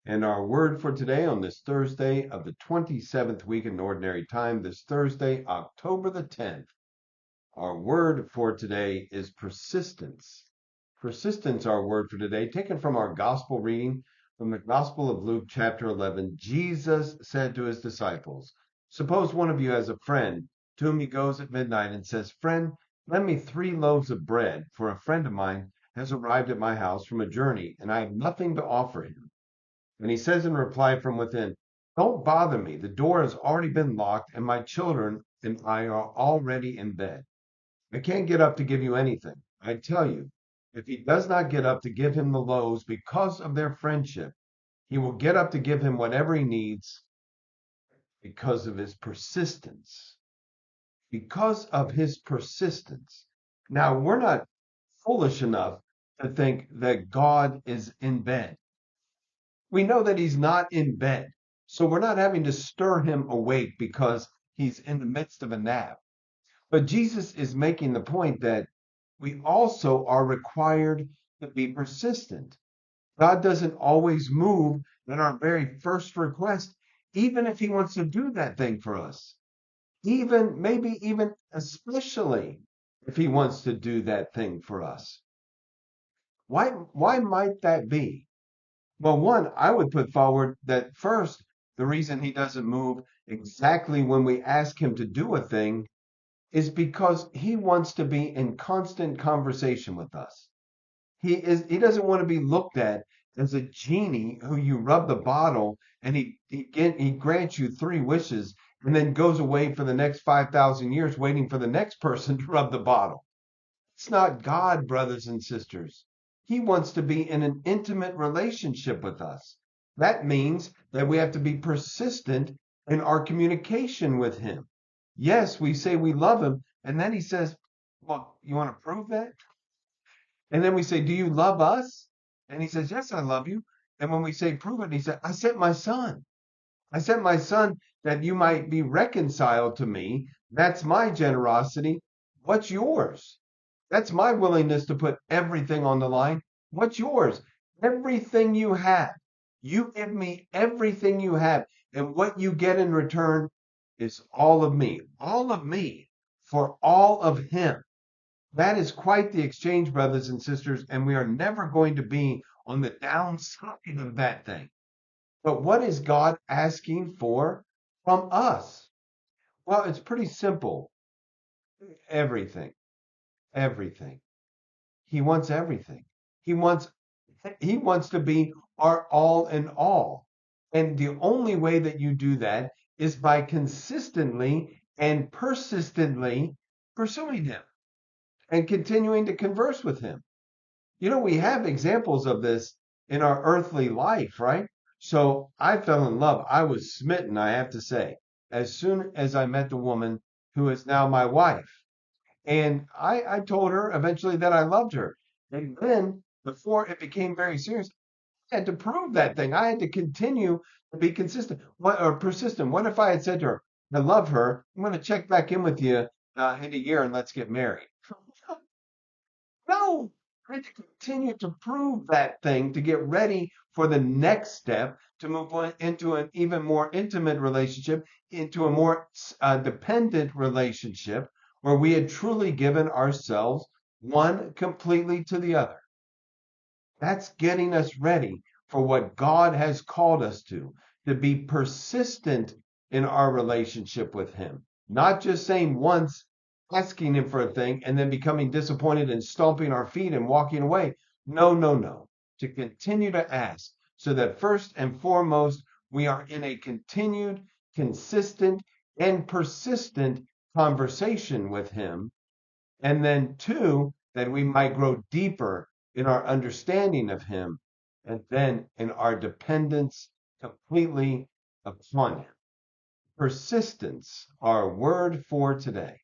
And our word for today on this Thursday of the 27th week in Ordinary Time, this Thursday, October the 10th, our word for today is persistence. Persistence, our word for today, taken from our gospel reading from the Gospel of Luke, chapter 11. Jesus said to his disciples, "Suppose one of you has a friend to whom he goes at midnight and says, 'Friend, lend me 3 loaves of bread, for a friend of mine has arrived at my house from a journey, and I have nothing to offer him.' And he says in reply from within, 'Don't bother me. The door has already been locked, and my children and I are already in bed. I can't get up to give you anything.' I tell you, if he does not get up to give him the loaves because of their friendship, he will get up to give him whatever he needs because of his persistence." Because of his persistence. Now, we're not foolish enough to think that God is in bed. We know that he's not in bed. So we're not having to stir him awake because he's in the midst of a nap. But Jesus is making the point that we also are required to be persistent. God doesn't always move at our very first request, even if he wants to do that thing for us. Even, maybe even especially if he wants to do that thing for us. Why might that be? Well, one, I would put forward that first, the reason he doesn't move exactly when we ask him to do a thing is because he wants to be in constant conversation with us. He doesn't want to be looked at as a genie who you rub the bottle and he grants you 3 wishes and then goes away for the next 5,000 years waiting for the next person to rub the bottle. It's not God, brothers and sisters. He wants to be in an intimate relationship with us. That means that we have to be persistent in our communication with him. Yes, we say we love him, and then he says, "Well, you want to prove that?" And then we say, "Do you love us?" And he says, "Yes, I love you." And when we say, "Prove it," he said, "I sent my son. I sent my son that you might be reconciled to me. That's my generosity. What's yours?" That's my willingness to put everything on the line. What's yours? Everything you have. You give me everything you have. And what you get in return is all of me for all of him. That is quite the exchange, brothers and sisters, and we are never going to be on the downside of that thing. But what is God asking for from us? Well, it's pretty simple. Everything, everything. He wants everything. He wants he wants to be our all in all. And the only way that you do that is by consistently and persistently pursuing him and continuing to converse with him. You know, we have examples of this in our earthly life, right? So I fell in love. I was smitten, I have to say, as soon as I met the woman who is now my wife. And I told her eventually that I loved her. And then, before it became very serious, I had to prove that thing. I had to continue to be consistent or persistent. What if I had said to her, "I love her. I'm going to check back in with you in a year and let's get married"? No, I had to continue to prove that thing to get ready for the next step to move on into an even more intimate relationship, into a more dependent relationship where we had truly given ourselves one completely to the other. That's getting us ready for what God has called us to be persistent in our relationship with Him. Not just saying once, asking Him for a thing, and then becoming disappointed and stomping our feet and walking away. No, no, no. To continue to ask so that first and foremost, we are in a continued, consistent, and persistent conversation with Him. And then, two, that we might grow deeper in our understanding of Him, and then in our dependence completely upon Him. Persistence, our word for today.